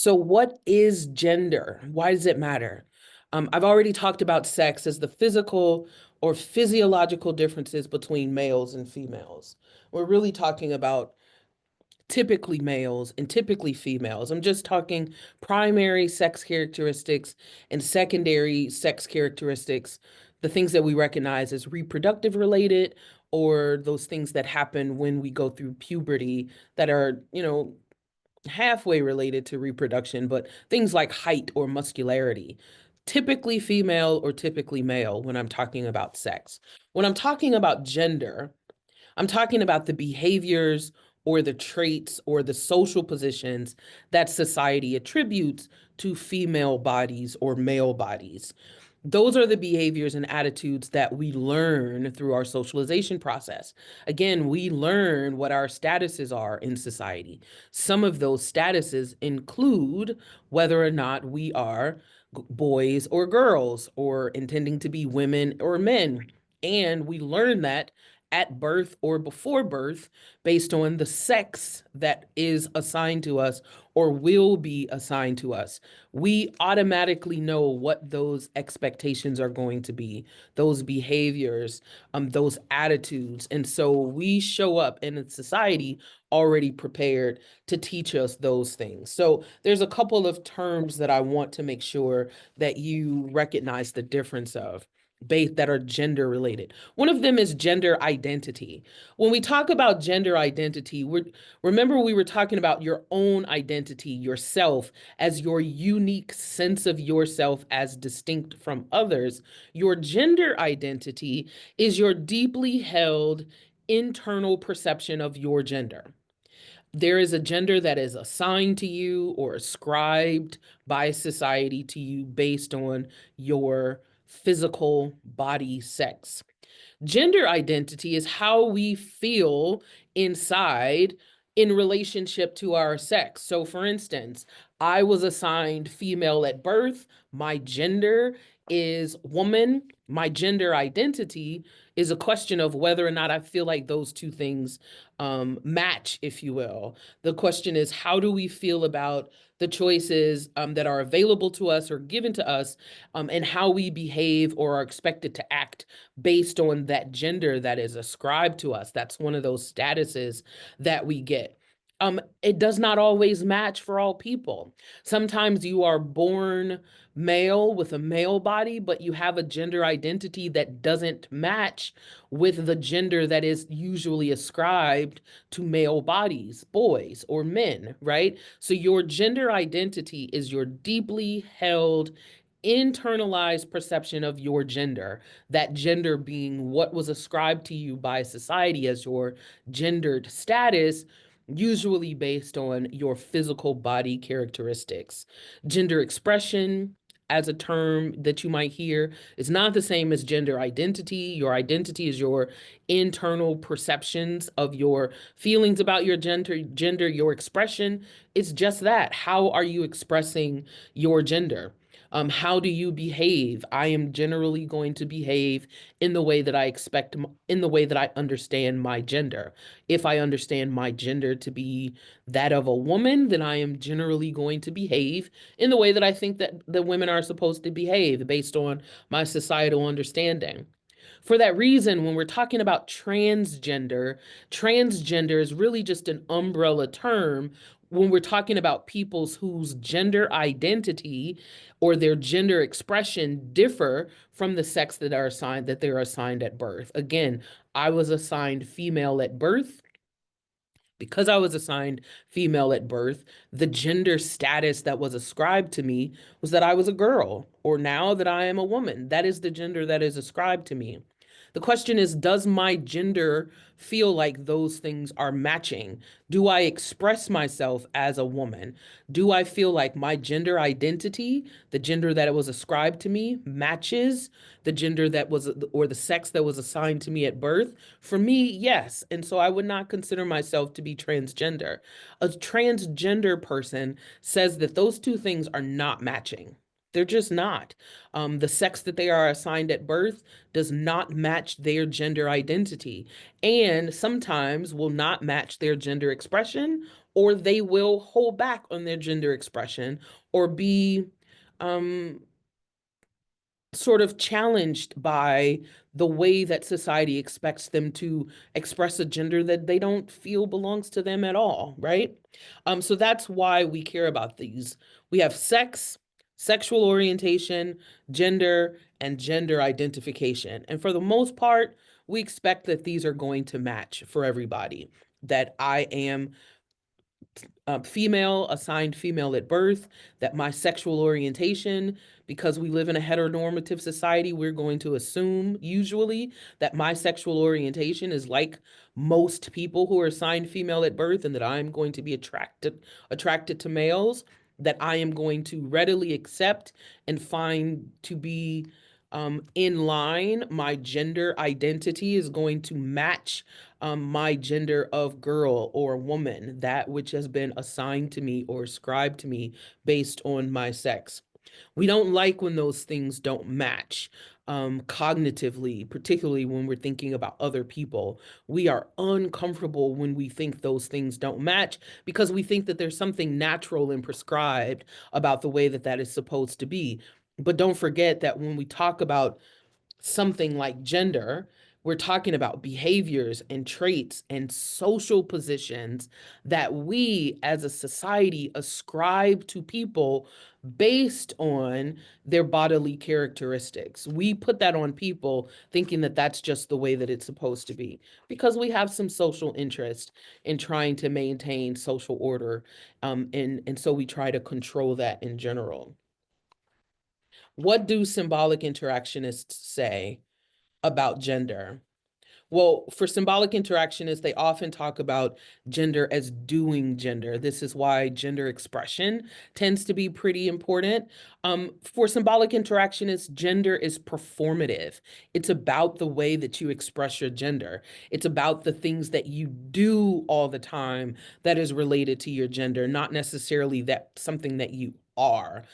So what is gender? Why does it matter? I've already talked about sex as the physical or physiological differences between males and females. We're really talking about typically males and typically females. I'm just talking primary sex characteristics and secondary sex characteristics, the things that we recognize as reproductive related, or those things that happen when we go through puberty that are, halfway related to reproduction, but things like height or muscularity. Typically female or typically male when I'm talking about sex. When I'm talking about gender, I'm talking about the behaviors or the traits or the social positions that society attributes to female bodies or male bodies. Those are the behaviors and attitudes that we learn through our socialization process. Again, we learn what our statuses are in society. Some of those statuses include whether or not we are boys or girls, or intending to be women or men. And we learn that at birth or before birth based on the sex that is assigned to us or will be assigned to us. We automatically know what those expectations are going to be, those behaviors, those attitudes. And so we show up in a society already prepared to teach us those things. So there's a couple of terms that I want to make sure that you recognize the difference of that are gender related. One of them is gender identity. When we talk about gender identity, remember we were talking about your own identity, yourself, as your unique sense of yourself as distinct from others. Your gender identity is your deeply held internal perception of your gender. There is a gender that is assigned to you or ascribed by society to you based on your physical body sex. Gender identity is how we feel inside in relationship to our sex. So, for instance, I was assigned female at birth. My gender is woman. My gender identity is a question of whether or not I feel like those two things match, if you will. The question is, how do we feel about the choices that are available to us or given to us, and how we behave or are expected to act based on that gender that is ascribed to us? That's one of those statuses that we get. It does not always match for all people. Sometimes you are born male with a male body, but you have a gender identity that doesn't match with the gender that is usually ascribed to male bodies, boys or men, right? So your gender identity is your deeply held internalized perception of your gender, that gender being what was ascribed to you by society as your gendered status, usually based on your physical body characteristics. Gender expression, as a term that you might hear, is not the same as gender identity. Your identity is your internal perceptions of your feelings about your gender, your expression. It's just that. How are you expressing your gender? How do you behave? I am generally going to behave in the way that I expect, in the way that I understand my gender. If I understand my gender to be that of a woman, then I am generally going to behave in the way that I think that the women are supposed to behave based on my societal understanding. For that reason, when we're talking about transgender is really just an umbrella term when we're talking about people's whose gender identity or their gender expression differ from the sex that they're assigned at birth. Again, I was assigned female at birth. Because I was assigned female at birth, the gender status that was ascribed to me was that I was a girl, or now that I am a woman. That is the gender that is ascribed to me. The question is, does my gender feel like those things are matching? Do I express myself as a woman? Do I feel like my gender identity, the gender that it was ascribed to me, matches the gender that was, or the sex that was assigned to me at birth? For me, yes. And so I would not consider myself to be transgender. A transgender person says that those two things are not matching. They're just not. The sex that they are assigned at birth does not match their gender identity, and sometimes will not match their gender expression or they will hold back on their gender expression or be um, sort of challenged by the way that society expects them to express a gender that they don't feel belongs to them at all, right? So that's why we care about these. We have sex, sexual orientation, gender, and gender identification. And for the most part, we expect that these are going to match for everybody. That I am female, assigned female at birth, that my sexual orientation, because we live in a heteronormative society, we're going to assume usually that my sexual orientation is like most people who are assigned female at birth, and that I'm going to be attracted to males, that I am going to readily accept and find to be in line. My gender identity is going to match my gender of girl or woman, that which has been assigned to me or ascribed to me based on my sex. We don't like when those things don't match cognitively, particularly when we're thinking about other people. We are uncomfortable when we think those things don't match because we think that there's something natural and prescribed about the way that that is supposed to be. But don't forget that when we talk about something like gender, we're talking about behaviors and traits and social positions that we as a society ascribe to people based on their bodily characteristics. We put that on people thinking that that's just the way that it's supposed to be because we have some social interest in trying to maintain social order. And so we try to control that in general. What do symbolic interactionists say about gender? Well, for symbolic interactionists, they often talk about gender as doing gender. This is why gender expression tends to be pretty important. For symbolic interactionists, gender is performative. It's about the way that you express your gender. It's about the things that you do all the time that is related to your gender, not necessarily that something that you are.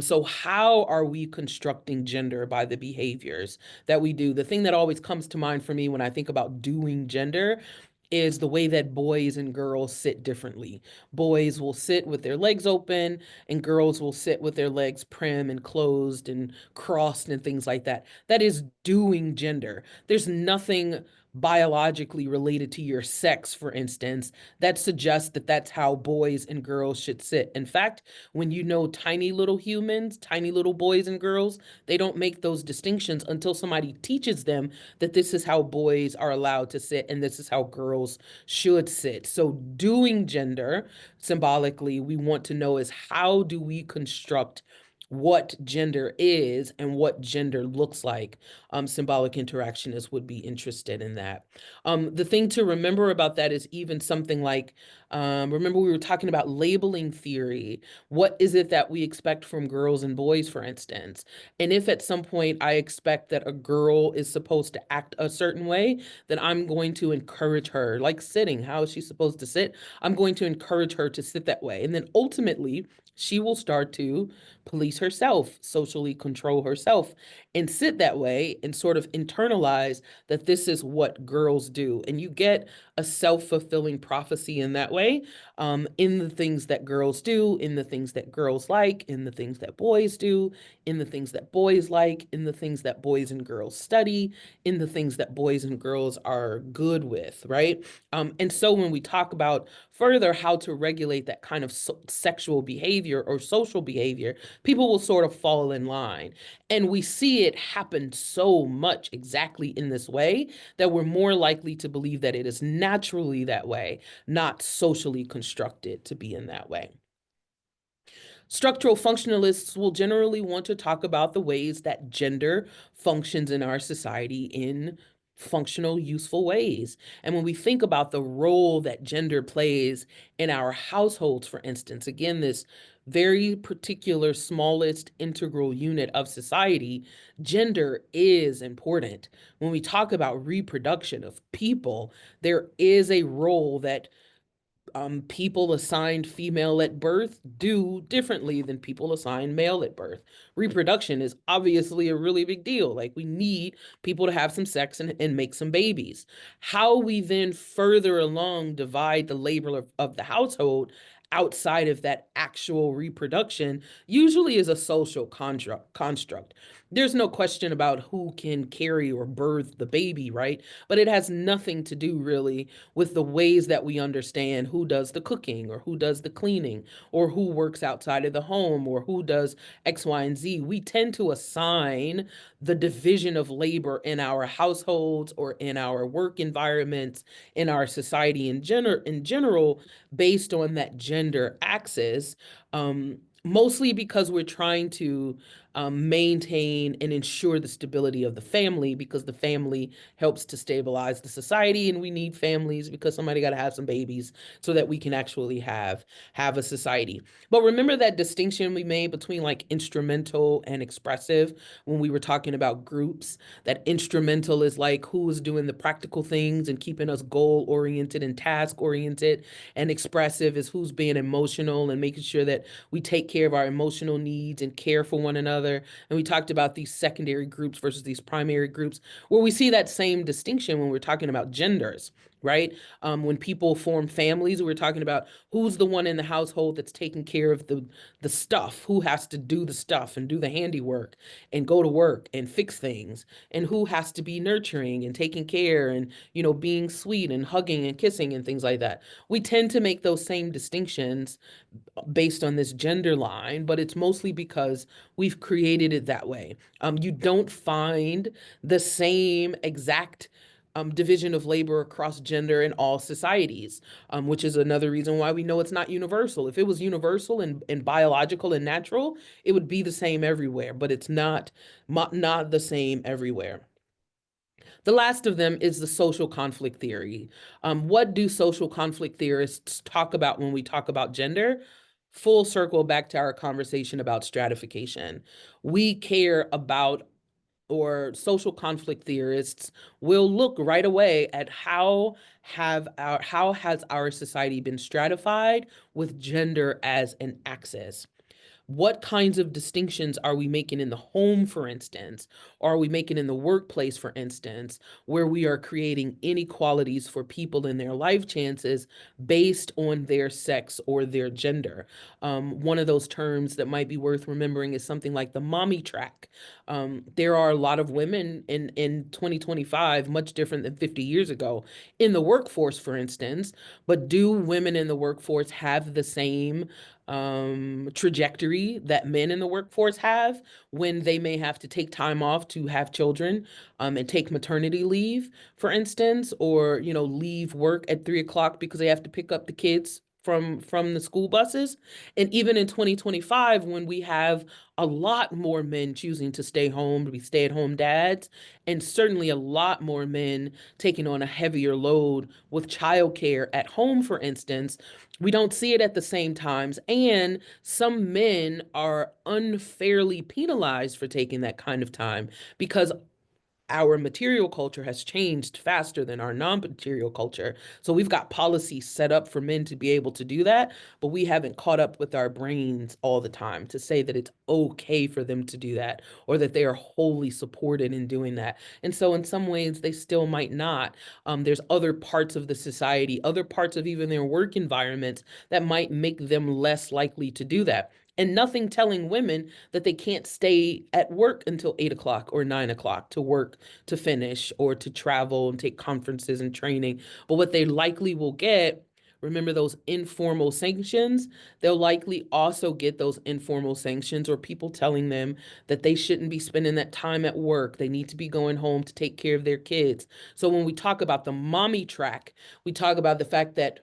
So how are we constructing gender by the behaviors that we do? The thing that always comes to mind for me when I think about doing gender is the way that boys and girls sit differently. Boys will sit with their legs open, and girls will sit with their legs prim and closed and crossed and things like that. That is doing gender. There's nothing biologically related to your sex, for instance, that suggests that that's how boys and girls should sit. In fact, when you know tiny little humans, tiny little boys and girls, they don't make those distinctions until somebody teaches them that this is how boys are allowed to sit and this is how girls should sit. So doing gender symbolically, we want to know is how do we construct what gender is and what gender looks like. Symbolic interactionists would be interested in that. The thing to remember about that is even something like, remember we were talking about labeling theory. What is it that we expect from girls and boys, for instance? And if at some point I expect that a girl is supposed to act a certain way, then I'm going to encourage her, like sitting, how is she supposed to sit? I'm going to encourage her to sit that way. And then ultimately, she will start to police herself, socially control herself, and sit that way and sort of internalize that this is what girls do. And you get a self-fulfilling prophecy in that way, in the things that girls do, in the things that girls like, in the things that boys do, in the things that boys like, in the things that boys and girls study, in the things that boys and girls are good with, right? And so when we talk about further how to regulate that kind of sexual behavior or social behavior, people will sort of fall in line. And we see it happen so much exactly in this way that we're more likely to believe that it is naturally that way, not socially constructed to be in that way. Structural functionalists will generally want to talk about the ways that gender functions in our society in functional, useful ways. And when we think about the role that gender plays in our households, for instance, again, this very particular, smallest integral unit of society, gender is important. When we talk about reproduction of people, there is a role that People assigned female at birth do differently than people assigned male at birth. Reproduction is obviously a really big deal. Like, we need people to have some sex and make some babies. How we then further along divide the labor of the household outside of that actual reproduction usually is a social construct. There's no question about who can carry or birth the baby, right? But it has nothing to do really with the ways that we understand who does the cooking or who does the cleaning or who works outside of the home or who does X, Y, and Z. We tend to assign the division of labor in our households or in our work environments, in our society in general, based on that gender axis. Mostly because we're trying to maintain and ensure the stability of the family, because the family helps to stabilize the society, and we need families because somebody got to have some babies so that we can actually have a society. But remember that distinction we made between like instrumental and expressive when we were talking about groups. That instrumental is like who is doing the practical things and keeping us goal oriented and task oriented, and expressive is who's being emotional and making sure that we take care of our emotional needs and care for one another. And we talked about these secondary groups versus these primary groups, where we see that same distinction when we're talking about genders, right? When people form families, we're talking about who's the one in the household that's taking care of the stuff, who has to do the stuff and do the handiwork and go to work and fix things, and who has to be nurturing and taking care and, being sweet and hugging and kissing and things like that. We tend to make those same distinctions based on this gender line, but it's mostly because we've created it that way. You don't find the same exact division of labor across gender in all societies, which is another reason why we know it's not universal. If it was universal and biological and natural, it would be the same everywhere, but it's not the same everywhere. The last of them is the social conflict theory. What do social conflict theorists talk about when we talk about gender? Full circle back to our conversation about stratification. We care about, or social conflict theorists will look right away at how has our society been stratified with gender as an axis. What kinds of distinctions are we making in the home, for instance? Or are we making in the workplace, for instance, where we are creating inequalities for people in their life chances based on their sex or their gender? One of those terms that might be worth remembering is something like the mommy track. There are a lot of women in 2025, much different than 50 years ago, in the workforce, for instance, but do women in the workforce have the same trajectory that men in the workforce have when they may have to take time off to have children, and take maternity leave, for instance, or leave work at 3 o'clock because they have to pick up the kids from the school buses. And even in 2025, when we have a lot more men choosing to stay home, to be stay-at-home dads, and certainly a lot more men taking on a heavier load with childcare at home, for instance, we don't see it at the same times. And some men are unfairly penalized for taking that kind of time because our material culture has changed faster than our non-material culture. So we've got policies set up for men to be able to do that, but we haven't caught up with our brains all the time to say that it's okay for them to do that, or that they are wholly supported in doing that. And so in some ways, they still might not. There's other parts of the society, other parts of even their work environments that might make them less likely to do that. And nothing telling women that they can't stay at work until 8 o'clock or 9 o'clock to work, to finish, or to travel and take conferences and training. But what they likely will get, remember those informal sanctions, they'll likely also get those informal sanctions or people telling them that they shouldn't be spending that time at work. They need to be going home to take care of their kids. So when we talk about the mommy track, we talk about the fact that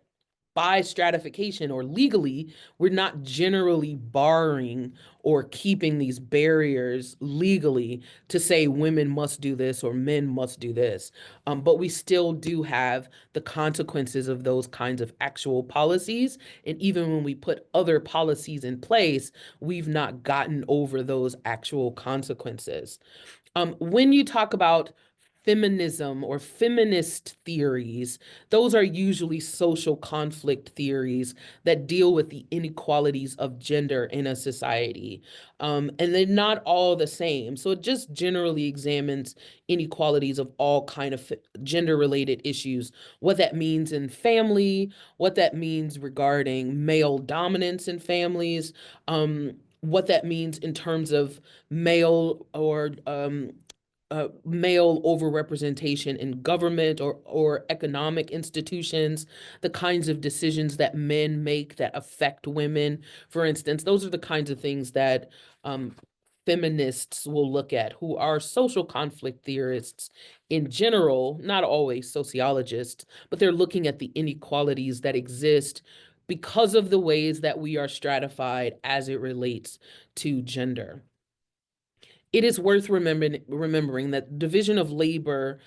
by stratification or legally, we're not generally barring or keeping these barriers legally to say women must do this or men must do this. But we still do have the consequences of those kinds of actual policies. And even when we put other policies in place, we've not gotten over those actual consequences. When you talk about feminism or feminist theories, those are usually social conflict theories that deal with the inequalities of gender in a society. And they're not all the same. So it just generally examines inequalities of all kind of gender-related issues, what that means in family, what that means regarding male dominance in families, what that means in terms of male or male overrepresentation in government or economic institutions, the kinds of decisions that men make that affect women, for instance. Those are the kinds of things that feminists will look at, who are social conflict theorists in general, not always sociologists, but they're looking at the inequalities that exist because of the ways that we are stratified as it relates to gender. It is worth remembering that division of labor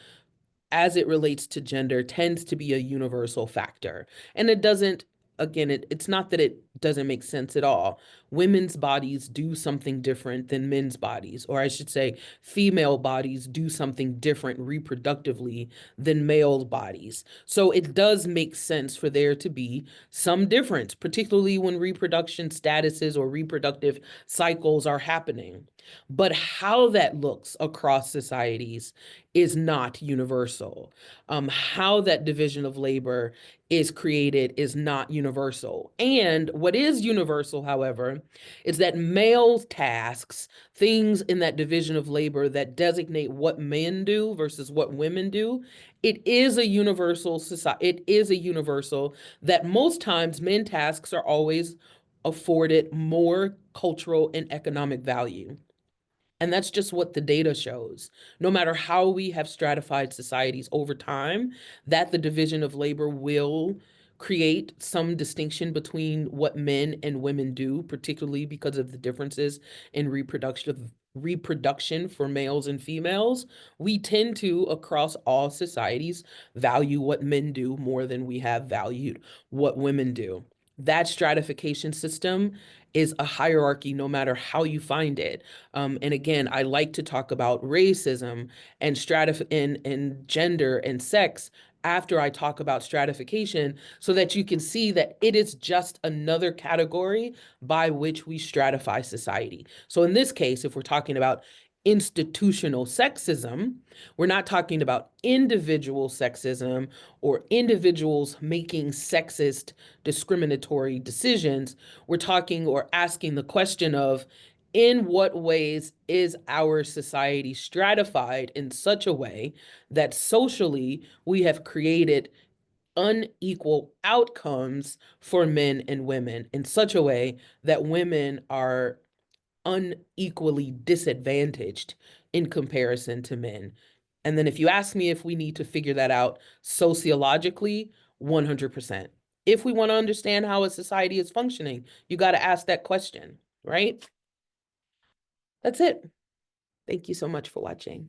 as it relates to gender tends to be a universal factor. And it doesn't, again, it's not that it doesn't make sense at all. Women's bodies do something different than men's bodies, or I should say, female bodies do something different reproductively than male bodies. So it does make sense for there to be some difference, particularly when reproduction statuses or reproductive cycles are happening. But how that looks across societies is not universal. How that division of labor is created is not universal. And what is universal, however, is that male tasks, things in that division of labor that designate what men do versus what women do, it is a universal society. It is a universal that most times men tasks are always afforded more cultural and economic value. And that's just what the data shows. No matter how we have stratified societies over time, that the division of labor will create some distinction between what men and women do, particularly because of the differences in reproduction for males and females. We tend to, across all societies, value what men do more than we have valued what women do. That stratification system is a hierarchy no matter how you find it. And again, I like to talk about racism and and gender and sex after I talk about stratification, so that you can see that it is just another category by which we stratify society. So in this case, if we're talking about institutional sexism, we're not talking about individual sexism or individuals making sexist discriminatory decisions. We're talking or asking the question of, in what ways is our society stratified in such a way that socially we have created unequal outcomes for men and women in such a way that women are unequally disadvantaged in comparison to men? And then if you ask me if we need to figure that out sociologically, 100%. If we want to understand how a society is functioning, you got to ask that question, right? That's it. Thank you so much for watching.